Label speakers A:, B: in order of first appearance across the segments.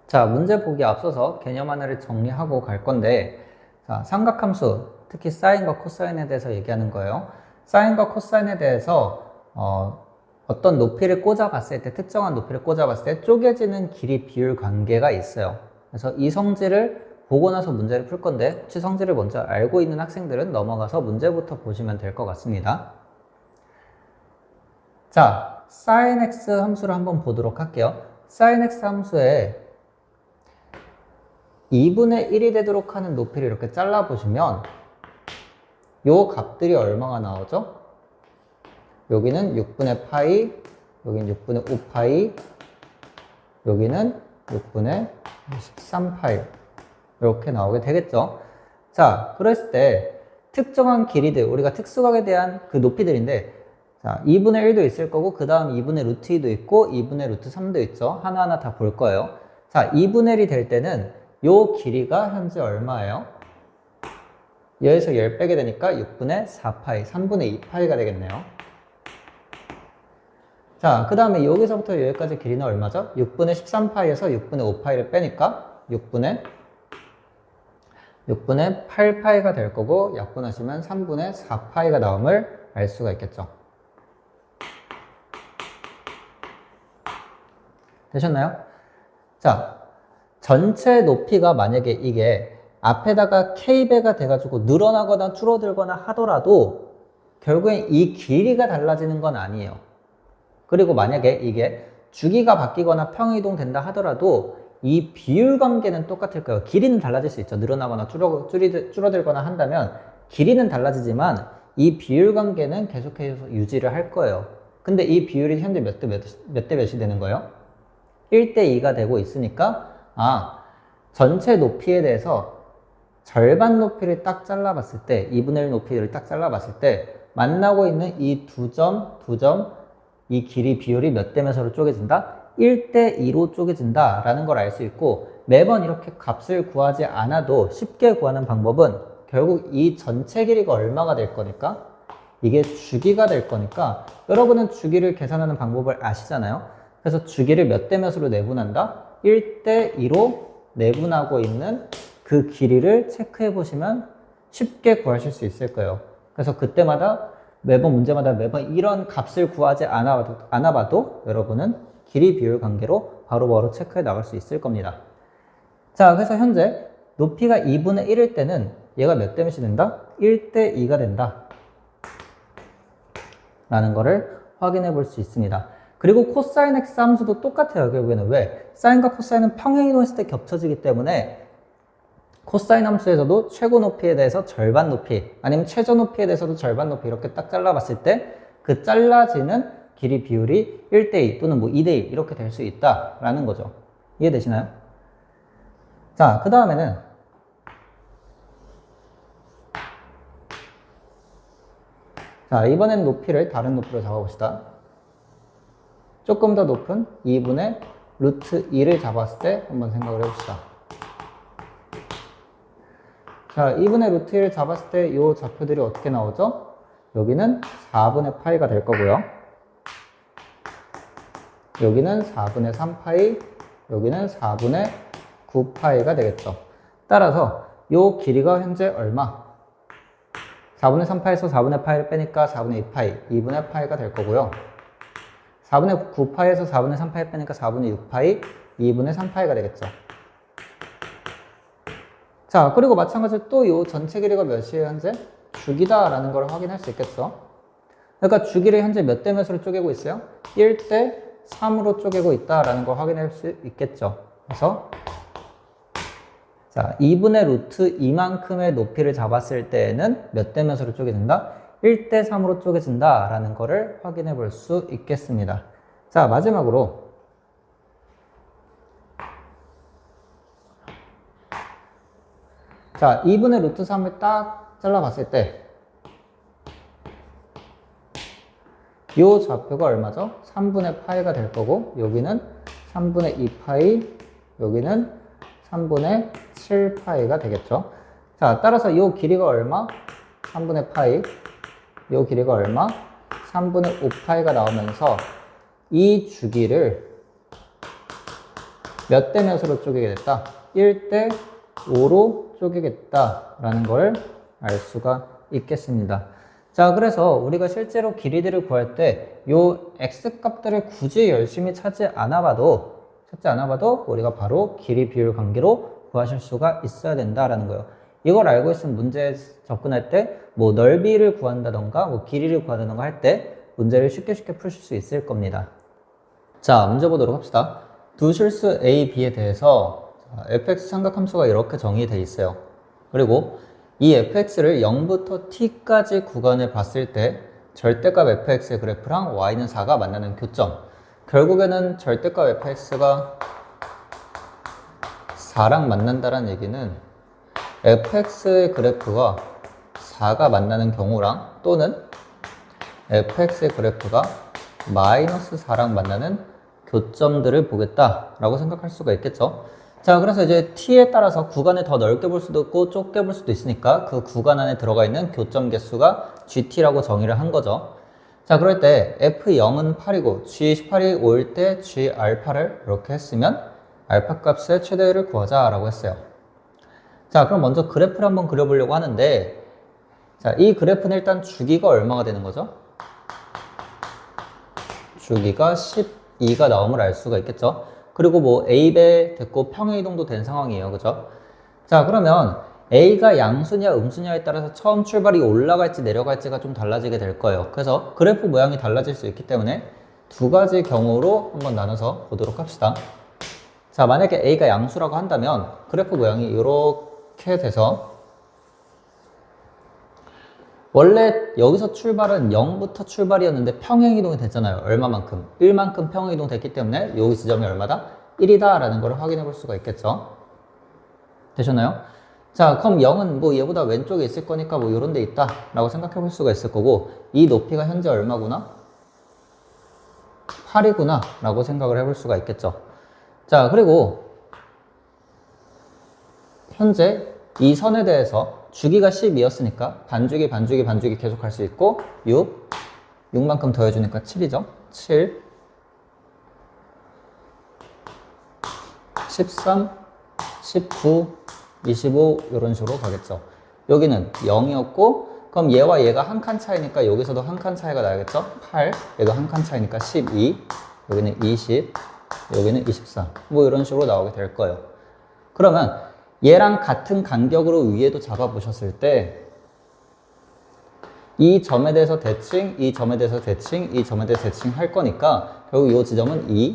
A: 자, 문제 보기 앞서서 개념 하나를 정리하고 갈 건데, 자, 삼각함수, 특히 사인과 코사인에 대해서 얘기하는 거예요. 사인과 코사인에 대해서 어떤 높이를 꽂아봤을 때, 특정한 높이를 꽂아봤을 때 쪼개지는 길이 비율 관계가 있어요. 그래서 이 성질을 보고 나서 문제를 풀 건데, 혹시 성질을 먼저 알고 있는 학생들은 넘어가서 문제부터 보시면 될 것 같습니다. 자, sin x 함수를 한번 보도록 할게요. sin x 함수에 2분의 1이 되도록 하는 높이를 이렇게 잘라보시면 요 값들이 얼마가 나오죠? 여기는 6분의 파이, 여기는 6분의 5파이, 여기는 6분의 13파이 이렇게 나오게 되겠죠? 자, 그랬을 때 특정한 길이들, 우리가 특수각에 대한 그 높이들인데, 자, 2분의 1도 있을 거고 그 다음 2분의 루트 2도 있고 2분의 루트 3도 있죠? 하나하나 다 볼 거예요. 자, 2분의 1이 될 때는 요 길이가 현재 얼마예요? 여기서 10 빼게 되니까 6분의 4파이, 3분의 2파이가 되겠네요. 자, 그 다음에 여기서부터 여기까지 길이는 얼마죠? 6분의 13파이에서 6분의 5파이를 빼니까 6분의 8파이가 될 거고 약분하시면 3분의 4파이가 나옴을 알 수가 있겠죠. 되셨나요? 자, 전체 높이가 만약에 이게 앞에다가 K배가 돼가지고 늘어나거나 줄어들거나 하더라도 결국엔 이 길이가 달라지는 건 아니에요. 그리고 만약에 이게 주기가 바뀌거나 평이동 된다 하더라도 이 비율 관계는 똑같을 거예요. 길이는 달라질 수 있죠. 늘어나거나 줄어들거나 한다면 길이는 달라지지만 이 비율 관계는 계속해서 유지를 할 거예요. 근데 이 비율이 현재 몇 대 몇이 되는 거예요? 1대 2가 되고 있으니까 전체 높이에 대해서 절반 높이를 딱 잘라봤을 때 2분의 1 높이를 딱 잘라봤을 때 만나고 있는 이 두 점 이 길이 비율이 몇 대 몇으로 쪼개진다? 1대 2로 쪼개진다 라는 걸 알 수 있고, 매번 이렇게 값을 구하지 않아도 쉽게 구하는 방법은 결국 이 전체 길이가 얼마가 될 거니까 이게 주기가 될 거니까 여러분은 주기를 계산하는 방법을 아시잖아요. 그래서 주기를 몇 대 몇으로 내분한다? 1대 2로 내분하고 있는 그 길이를 체크해 보시면 쉽게 구하실 수 있을 거예요. 그래서 그때마다 매번 문제마다 매번 이런 값을 구하지 않아봐도 여러분은 길이 비율 관계로 바로바로 체크해 나갈 수 있을 겁니다. 자, 그래서 현재 높이가 2분의 1일 때는 얘가 몇 대 몇이 된다? 1대 2가 된다 라는 거를 확인해 볼 수 있습니다. 그리고 코사인 x 함수도 똑같아요. 결국에는 왜? 사인과 코사인은 평행이동했을 때 겹쳐지기 때문에 코사인 함수에서도 최고 높이에 대해서 절반 높이 아니면 최저 높이에 대해서도 절반 높이 이렇게 딱 잘라봤을 때 그 잘라지는 길이 비율이 1대2 또는 뭐 2대1 이렇게 될 수 있다라는 거죠. 이해되시나요? 자, 그 다음에는 자, 이번엔 높이를 다른 높이로 잡아봅시다. 조금 더 높은 2분의 루트 2를 잡았을 때 한번 생각을 해봅시다. 자, 2분의 루트 1을 잡았을 때 이 좌표들이 어떻게 나오죠? 여기는 4분의 파이가 될 거고요. 여기는 4분의 3파이, 여기는 4분의 9파이가 되겠죠. 따라서 이 길이가 현재 얼마? 4분의 3파에서 4분의 파이를 빼니까 4분의 2파이, 2분의 파이가 될 거고요. 4분의 9파이에서 4분의 3파이 빼니까 4분의 6파이, 2분의 3파이가 되겠죠. 자, 그리고 마찬가지로 또 이 전체 길이가 몇이에요, 현재? 주기다라는 걸 확인할 수 있겠죠. 그러니까 주기를 현재 몇 대 몇으로 쪼개고 있어요? 1대 3으로 쪼개고 있다라는 걸 확인할 수 있겠죠. 그래서 자, 2분의 루트 2만큼의 높이를 잡았을 때에는 몇 대 몇으로 쪼개진다? 1대 3으로 쪼개진다라는 거를 확인해 볼 수 있겠습니다. 자, 마지막으로 자, 2분의 루트 3을 딱 잘라봤을 때 이 좌표가 얼마죠? 3분의 파이가 될 거고 여기는 3분의 2파이, 여기는 3분의 7파이가 되겠죠. 자, 따라서 이 길이가 얼마? 3분의 파이, 이 길이가 얼마? 3분의 5파이가 나오면서 이 주기를 몇 대 몇으로 쪼개겠다? 1대 5로 쪼개겠다라는 걸 알 수가 있겠습니다. 자, 그래서 우리가 실제로 길이들을 구할 때 요 x 값들을 굳이 열심히 찾지 않아봐도 우리가 바로 길이 비율 관계로 구하실 수가 있어야 된다라는 거예요. 이걸 알고 있으면 문제에 접근할 때 뭐 넓이를 구한다던가 뭐 길이를 구한다던가 할 때 문제를 쉽게 풀실 수 있을 겁니다. 자, 문제 보도록 합시다. 두 실수 a, b에 대해서 fx 삼각함수가 이렇게 정의되어 있어요. 그리고 이 fx를 0부터 t까지 구간을 봤을 때 절대값 fx의 그래프랑 y는 4가 만나는 교점. 결국에는 절대값 fx가 4랑 만난다는 얘기는 fx의 그래프가 4가 만나는 경우랑 또는 fx의 그래프가 마이너스 4랑 만나는 교점들을 보겠다라고 생각할 수가 있겠죠. 자, 그래서 이제 t에 따라서 구간을 더 넓게 볼 수도 있고 좁게 볼 수도 있으니까 그 구간 안에 들어가 있는 교점 개수가 gt라고 정의를 한 거죠. 자, 그럴 때 f0은 8이고 g18이 5일 때 g알파를 이렇게 했으면 알파 값의 최대를 구하자라고 했어요. 자, 그럼 먼저 그래프를 한번 그려보려고 하는데, 자, 이 그래프는 일단 주기가 얼마가 되는 거죠? 주기가 12가 나옴을 알 수가 있겠죠. 그리고 뭐 A배 됐고 평행이동도 된 상황이에요. 그죠? 자, 그러면 A가 양수냐 음수냐에 따라서 처음 출발이 올라갈지 내려갈지가 좀 달라지게 될 거예요. 그래서 그래프 모양이 달라질 수 있기 때문에 두 가지 경우로 한번 나눠서 보도록 합시다. 자, 만약에 A가 양수라고 한다면 그래프 모양이 이렇게 돼서 원래 여기서 출발은 0부터 출발이었는데 평행이동이 됐잖아요. 얼마만큼? 1만큼 평행이동 됐기 때문에 여기 지점이 얼마다? 1이다 라는 걸 확인해 볼 수가 있겠죠. 되셨나요? 자, 그럼 0은 뭐 얘보다 왼쪽에 있을 거니까 뭐 이런 데 있다 라고 생각해 볼 수가 있을 거고, 이 높이가 현재 얼마구나? 8이구나 라고 생각을 해 볼 수가 있겠죠. 자, 그리고 현재 이 선에 대해서 주기가 12였으니까 반주기 계속 할 수 있고 6만큼 더해주니까 7이죠. 7, 13, 19, 25 이런 식으로 가겠죠. 여기는 0이었고 그럼 얘와 얘가 한 칸 차이니까 여기서도 한 칸 차이가 나겠죠. 8, 얘도 한 칸 차이니까 12, 여기는 20, 여기는 24 뭐 이런 식으로 나오게 될 거예요. 그러면 얘랑 같은 간격으로 위에도 잡아보셨을 때 이 점에 대해서 대칭, 이 점에 대해서 대칭, 이 점에 대해서 대칭 할 거니까 결국 이 지점은 2,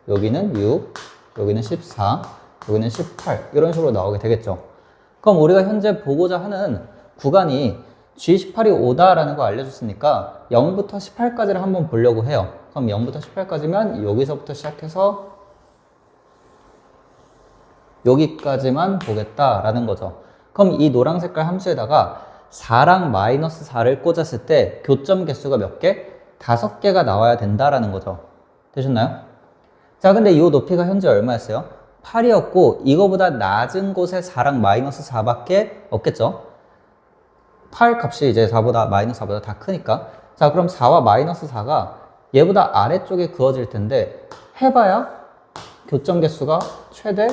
A: 여기는 6, 여기는 14, 여기는 18 이런 식으로 나오게 되겠죠. 그럼 우리가 현재 보고자 하는 구간이 G18이 5다라는 거 알려줬으니까 0부터 18까지를 한번 보려고 해요. 그럼 0부터 18까지면 여기서부터 시작해서 여기까지만 보겠다라는 거죠. 그럼 이 노란 색깔 함수에다가 4랑 마이너스 4를 꽂았을 때 교점 개수가 몇 개? 5개가 나와야 된다라는 거죠. 되셨나요? 자, 근데 이 높이가 현재 얼마였어요? 8이었고 이거보다 낮은 곳에 4랑 마이너스 4밖에 없겠죠? 8 값이 이제 4보다 마이너스 4보다 다 크니까. 자, 그럼 4와 마이너스 4가 얘보다 아래쪽에 그어질 텐데 해봐야 교점 개수가 최대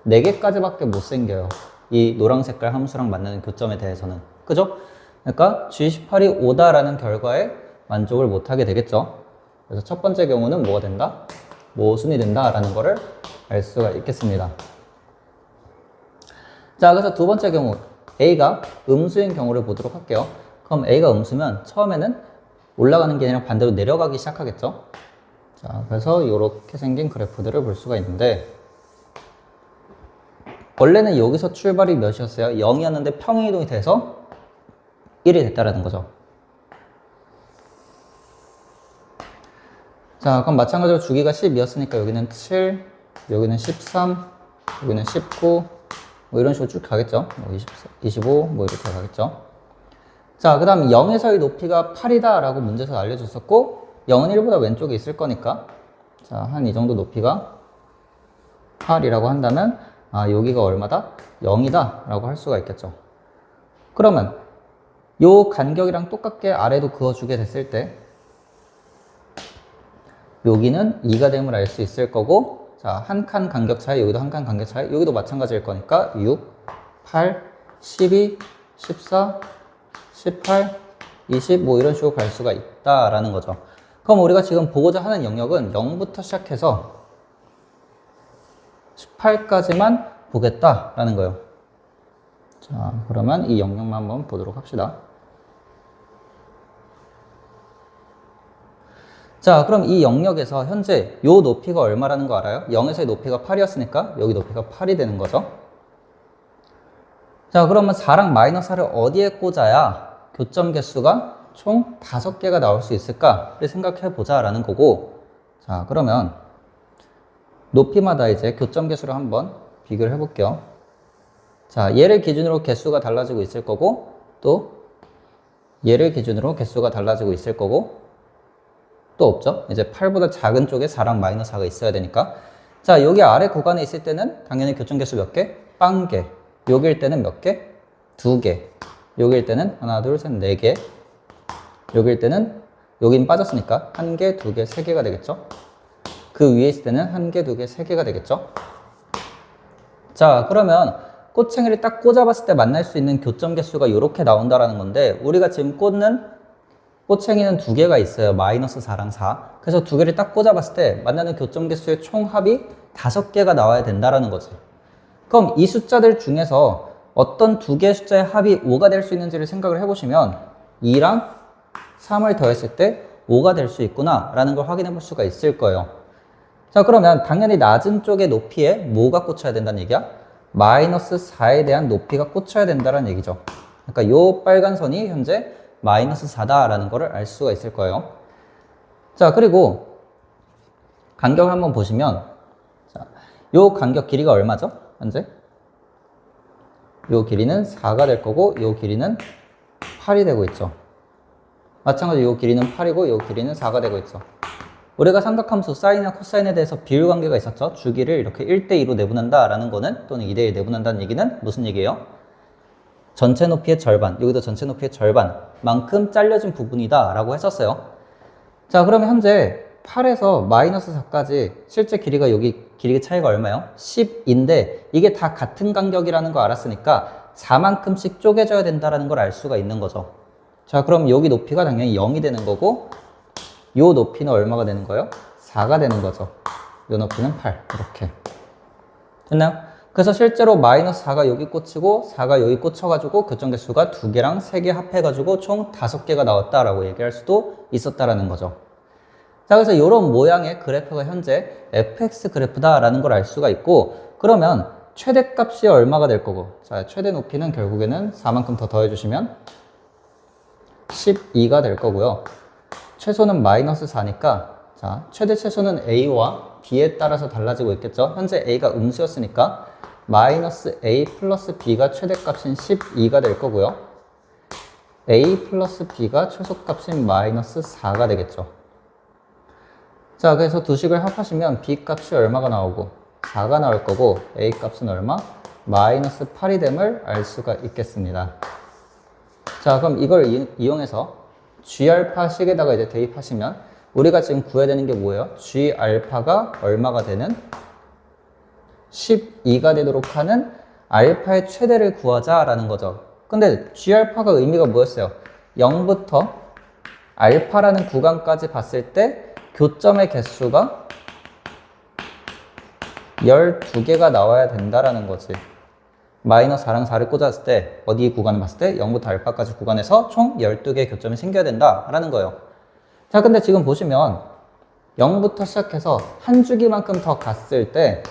A: 4개까지밖에 못 생겨요. 이 노란 색깔 함수랑 만나는 교점에 대해서는. 그죠? 그러니까 G18이 5다라는 결과에 만족을 못하게 되겠죠. 그래서 첫 번째 경우는 뭐가 된다? 모순이 된다라는 거를 알 수가 있겠습니다. 자, 그래서 두 번째 경우 A가 음수인 경우를 보도록 할게요. 그럼 A가 음수면 처음에는 올라가는 게 아니라 반대로 내려가기 시작하겠죠. 자, 그래서 이렇게 생긴 그래프들을 볼 수가 있는데 원래는 여기서 출발이 몇이었어요? 0이었는데 평행이동이 돼서 1이 됐다라는 거죠. 자, 그럼 마찬가지로 주기가 12였으니까 여기는 7, 여기는 13, 여기는 19, 뭐 이런 식으로 쭉 가겠죠. 뭐 25, 뭐 이렇게 가겠죠. 자, 그 다음 0에서의 높이가 8이다 라고 문제에서 알려줬었고 0은 1보다 왼쪽에 있을 거니까 자, 한 이 정도 높이가 8이라고 한다면 아, 여기가 얼마다? 0이다 라고 할 수가 있겠죠. 그러면 요 간격이랑 똑같게 아래도 그어주게 됐을 때 여기는 2가 됨을 알 수 있을 거고, 자, 자, 한 칸 간격 차이, 여기도 한 칸 간격 차이, 여기도 마찬가지일 거니까 6, 8, 12, 14, 18, 20, 뭐 이런 식으로 갈 수가 있다라는 거죠. 그럼 우리가 지금 보고자 하는 영역은 0부터 시작해서 18까지만 보겠다라는 거예요. 자, 그러면 이 영역만 한번 보도록 합시다. 자, 그럼 이 영역에서 현재 요 높이가 얼마라는 거 알아요? 0에서의 높이가 8이었으니까 여기 높이가 8이 되는 거죠. 자, 그러면 4랑 마이너스 4를 어디에 꽂아야 교점 개수가 총 5개가 나올 수 있을까를 생각해 보자라는 거고, 자, 그러면 높이마다 이제 교점 개수를 한번 비교를 해 볼게요. 자, 얘를 기준으로 개수가 달라지고 있을 거고, 또 얘를 기준으로 개수가 달라지고 있을 거고, 또 없죠? 이제 8보다 작은 쪽에 4랑 마이너스 4가 있어야 되니까. 자, 여기 아래 구간에 있을 때는 당연히 교점 개수 몇 개? 빵 개. 여기일 때는 몇 개? 2개. 여기일 때는 하나, 둘, 셋, 4개. 여기일 때는 여긴 빠졌으니까 1개, 2개, 3개가 되겠죠? 그 위에 있을 때는 1개, 2개, 3개가 되겠죠? 자, 그러면 꽃챙이를 딱 꽂아봤을 때 만날 수 있는 교점 개수가 이렇게 나온다라는 건데, 우리가 지금 꽂는 꽃챙이는 2개가 있어요. 마이너스 4랑 4. 그래서 2개를 딱 꽂아봤을 때 만나는 교점 개수의 총 합이 5개가 나와야 된다라는 거지. 그럼 이 숫자들 중에서 어떤 2개의 숫자의 합이 5가 될 수 있는지를 생각을 해보시면 2랑 3을 더했을 때 5가 될 수 있구나 라는 걸 확인해 볼 수가 있을 거예요. 자, 그러면 당연히 낮은 쪽의 높이에 뭐가 꽂혀야 된다는 얘기야? 마이너스 4에 대한 높이가 꽂혀야 된다는 얘기죠. 그러니까 요 빨간 선이 현재 마이너스 4다라는 거를 알 수가 있을 거예요. 자, 그리고 간격을 한번 보시면, 자, 요 간격 길이가 얼마죠? 현재? 요 길이는 4가 될 거고, 요 길이는 8이 되고 있죠. 마찬가지로 요 길이는 8이고, 요 길이는 4가 되고 있죠. 우리가 삼각함수 사인이나 코사인에 대해서 비율 관계가 있었죠. 주기를 이렇게 1대2로 내분한다라는 거는, 또는 2대1 내분한다는 얘기는 무슨 얘기예요? 전체 높이의 절반, 여기도 전체 높이의 절반만큼 잘려진 부분이다 라고 했었어요. 자, 그러면 현재 8에서 마이너스 4까지 실제 길이가 여기 길이 차이가 얼마예요? 10인데 이게 다 같은 간격이라는 거 알았으니까 4만큼씩 쪼개져야 된다는 걸 알 수가 있는 거죠. 자, 그럼 여기 높이가 당연히 0이 되는 거고, 요 높이는 얼마가 되는 거예요? 4가 되는 거죠. 요 높이는 8. 이렇게. 됐나요? 그래서 실제로 마이너스 4가 여기 꽂히고 4가 여기 꽂혀가지고 교점 개수가 2개랑 3개 합해가지고 총 5개가 나왔다라고 얘기할 수도 있었다라는 거죠. 자, 그래서 이런 모양의 그래프가 현재 fx 그래프다라는 걸 알 수가 있고, 그러면 최대값이 얼마가 될 거고, 자, 최대 높이는 결국에는 4만큼 더 더해주시면 12가 될 거고요. 최소는 마이너스 4니까, 자, 최대 최소는 a와 b에 따라서 달라지고 있겠죠. 현재 a가 음수였으니까 마이너스 a 플러스 b가 최대값인 12가 될 거고요. a 플러스 b가 최소값인 마이너스 4가 되겠죠. 자, 그래서 두 식을 합하시면 b 값이 얼마가 나오고 4가 나올 거고, a 값은 얼마? 마이너스 8이 됨을 알 수가 있겠습니다. 자, 그럼 이걸 이용해서 g알파 식에다가 이제 대입하시면 우리가 지금 구해야 되는 게 뭐예요? g알파가 얼마가 되는? 12가 되도록 하는 알파의 최대를 구하자라는 거죠. 근데 g알파가 의미가 뭐였어요? 0부터 알파라는 구간까지 봤을 때 교점의 개수가 12개가 나와야 된다라는 거지. 마이너스 4랑 4를 꽂았을 때, 어디 구간을 봤을 때 0부터 알파까지 구간에서 총 12개의 교점이 생겨야 된다라는 거예요. 자, 근데 지금 보시면 0부터 시작해서 한 주기만큼 더 갔을 때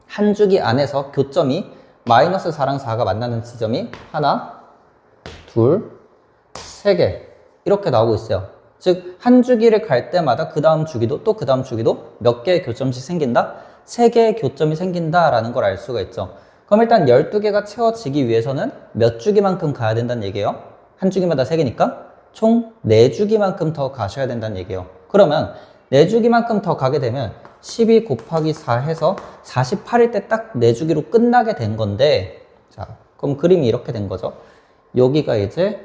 A: 한 주기 안에서 교점이 마이너스 4랑 4가 만나는 지점이 하나, 둘, 세 개 이렇게 나오고 있어요. 즉, 한 주기를 갈 때마다 그 다음 주기도 또 그 다음 주기도 몇 개의 교점씩 생긴다? 3개의 교점이 생긴다라는 걸 알 수가 있죠. 그럼 일단 12개가 채워지기 위해서는 몇 주기만큼 가야 된다는 얘기예요? 한 주기마다 3개니까 총 4주기만큼 더 가셔야 된다는 얘기예요. 그러면 4주기만큼 더 가게 되면 12 곱하기 4 해서 48일 때 딱 4주기로 끝나게 된 건데, 자, 그럼 그림이 이렇게 된 거죠. 여기가 이제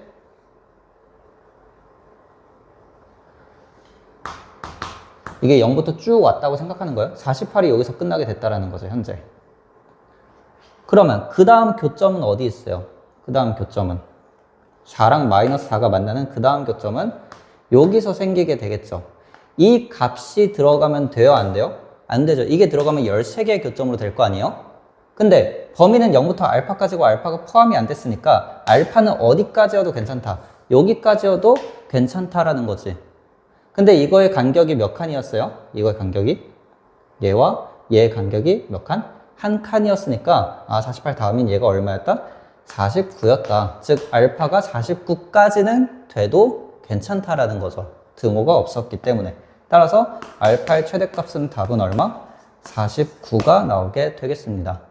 A: 이게 0부터 쭉 왔다고 생각하는 거예요. 48이 여기서 끝나게 됐다라는 거죠, 현재. 그러면 그 다음 교점은 어디 있어요? 그 다음 교점은 4랑 마이너스 4가 만나는 그 다음 교점은 여기서 생기게 되겠죠. 이 값이 들어가면 돼요, 안 돼요? 안 되죠. 이게 들어가면 13개의 교점으로 될 거 아니에요? 근데 범위는 0부터 알파까지고 알파가 포함이 안 됐으니까 알파는 어디까지여도 괜찮다. 여기까지여도 괜찮다라는 거지. 근데 이거의 간격이 몇 칸이었어요? 이거의 간격이 얘와 얘의 간격이 몇 칸? 한 칸이었으니까 48 다음인 얘가 얼마였다? 49였다. 즉 알파가 49까지는 돼도 괜찮다라는 거죠. 등호가 없었기 때문에. 따라서 알파의 최대값은 답은 얼마? 49가 나오게 되겠습니다.